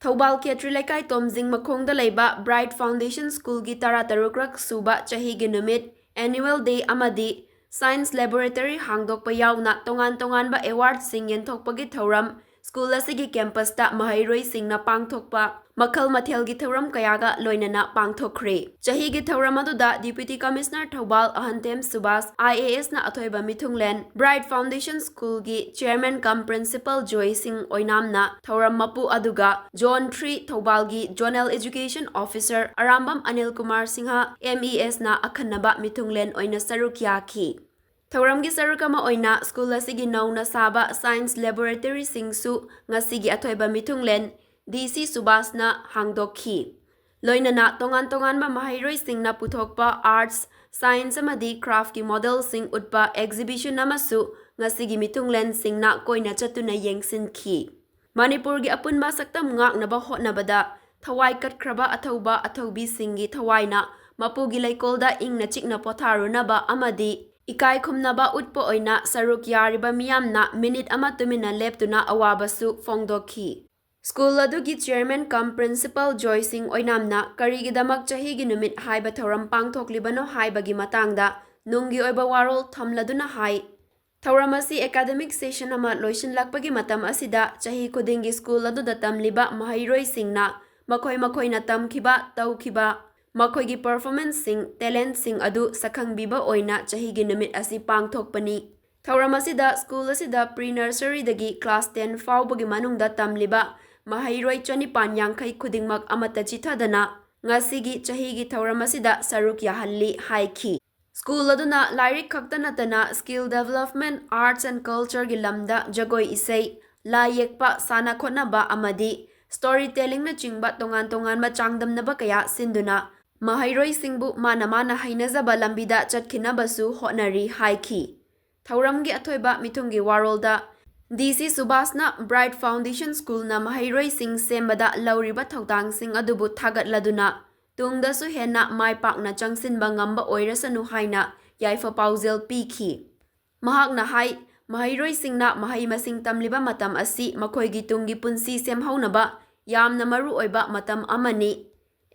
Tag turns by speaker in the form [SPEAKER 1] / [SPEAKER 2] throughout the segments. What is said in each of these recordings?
[SPEAKER 1] Thoubal Ketri Laikai Tomjing Makhongda Leiba Bright Foundation School gi Taratarukrak Suba Chahigi Numit Annual Day Amadi Science Laboratory Hangdokpa Yauna Tongan-tonganba Award Sing Yenthokpagi Thouram School asigi campus ta mahairoi singna pangthokpa makhal mathelgi Thouram kayaga loinana Pangthokkhre Chahigi Thouram aduda Deputy Commissioner Thoubal Ahantem Subas IAS na athoiba mithunglen Bright Foundation School gi Chairman cum Principal Joy Singh Oinamna Thouram mapu aduga Zone 3 Thoubal gi Zonal Education Officer Arambam Anil Kumar Singha MES na akhanaba mithunglen oina saruk yaki Thouram gi sarukama oina school asigi nauna saba science laboratory singsu ngasigi athoiba mithunglen DC Subas na hangdokhi loinana tongan ba mahairoi singna puthokpa arts science amadi craft ki model sing utpa exhibition namasu ngasigi mithunglen singna koina chatuna yengsinki Manipur gi apunba saktam ngaknaba hotnabada thawai katkraba athauba athaubi singi thawaina mapugi laikolda ingna chikna potharunaba amadi Ikai khumnaba utpo oina saruk yariba miyamna minute ama tumina leptuna awabasu fongdokhi School adugi chairman cum principal Joy Singh oinamna karigidamak chahigi numit haiba Thouram pangthoklibano haibagi matangda nunggi oiba warol thamladuna hai Thouram asi academic session ama loisinlakpagi matam asida chahi khudingi school aduda tamliba mahairoi singna makhoi tamkhiba tawkhiba Makhoigi performance sing talent sing adu sakhangbiba oina chahigi numit asi pangthokpani Thouram asida school asida pre-nursery dagi class 10 faubagi manungda tamliba mahairoi chanipan yangkhai khudingmak amata chithadana ngasigi chahigi Thouram asida saruk yahalli haiki School aduna lyric khaktanatana skill development arts and culture gi lamda jagoi isei la yekpa sana khonaba amadi storytelling na chingba tongan ma changdamnaba kaya sinduna Mahairoi singbu mana hainazaba lambida chatkinabasu hotnari haiki. Thouram gi athoiba mithungi warolda DC Subasna Bright Foundation School na mahairoi sing sembada lauriba thautang sing adubu thagatladuna tungdasu henna maipakna changsinba ngamba oirasanu haina yaifa paujel pikhi. Mahakna hai mahairoi singna mahai masing tamliba matam asi makhoigi tungi punsi semhaunaba yamna maru oiba matam amani.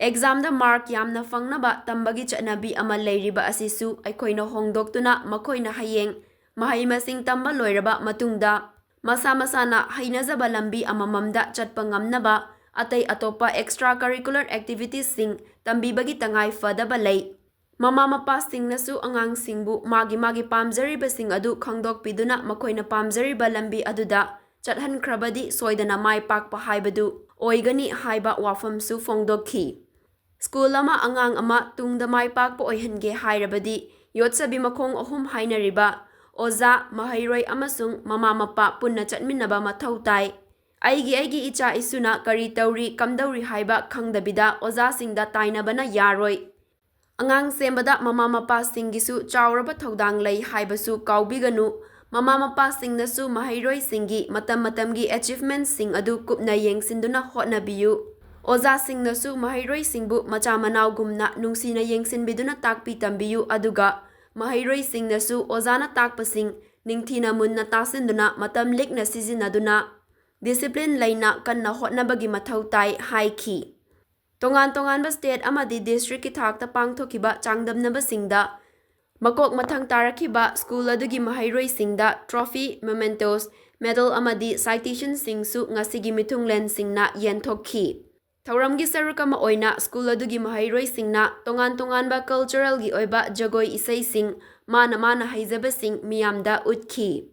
[SPEAKER 1] Exam da mark yamna fangnaba tambagi chanabi ama leiriba asisu aikoina hongdoktuna makoina hayeng mahai masing tamba loiraba matungda masa-masana hainazaba lambi amamamda chatpa ngamnaba atay atopa extracurricular activities sing tambibagi tangay fadaba lay mama mapa sing nasu angang singbu magi pamjariba sing adu khangdokpiduna makoina pamjariba lambi aduda chathan krabadi soidana mai pakpa haibadu oigani haiba wafamsu fongdokhi School ama angang ama tungda mai pakpa oihange hairabadi yotsabi makhong ahum hainariba oza mahairoi amasung mama mapa punna chatminaba mathau tai aigi icha isuna kari tauri kamdauri haiba khangdabida oza singda tainabana yaroi angang sembada mama mapa singisu chawraba thodang lei haibasu kaubiganu mama mapa singnasu mahairoi singi matamgi achievement sing adu kupna yengsinduna hotnabiyu Oza singnasu mahairoi singbu macha manau gumna nungsina yengsinbiduna takpi tambiyu aduga mahairoi singnasu ozana takpasing ningthina munna tasinduna matam likna sizinaduna discipline laina kanna hotnabagi mathau tai haiki tongan ba state amadi district ki thakta pangthokiba changdamnaba singda makok mathang tarakhiba school adugi mahairoi singda trophy mementos medal amadi citation singsu ngasigi mithunglen singna yenthokhi Thouram gi sarukama oina school adugi mahairoi singna tongan ba cultural gi oiba jagoi isai sing mana haizaba sing miyamda utkhi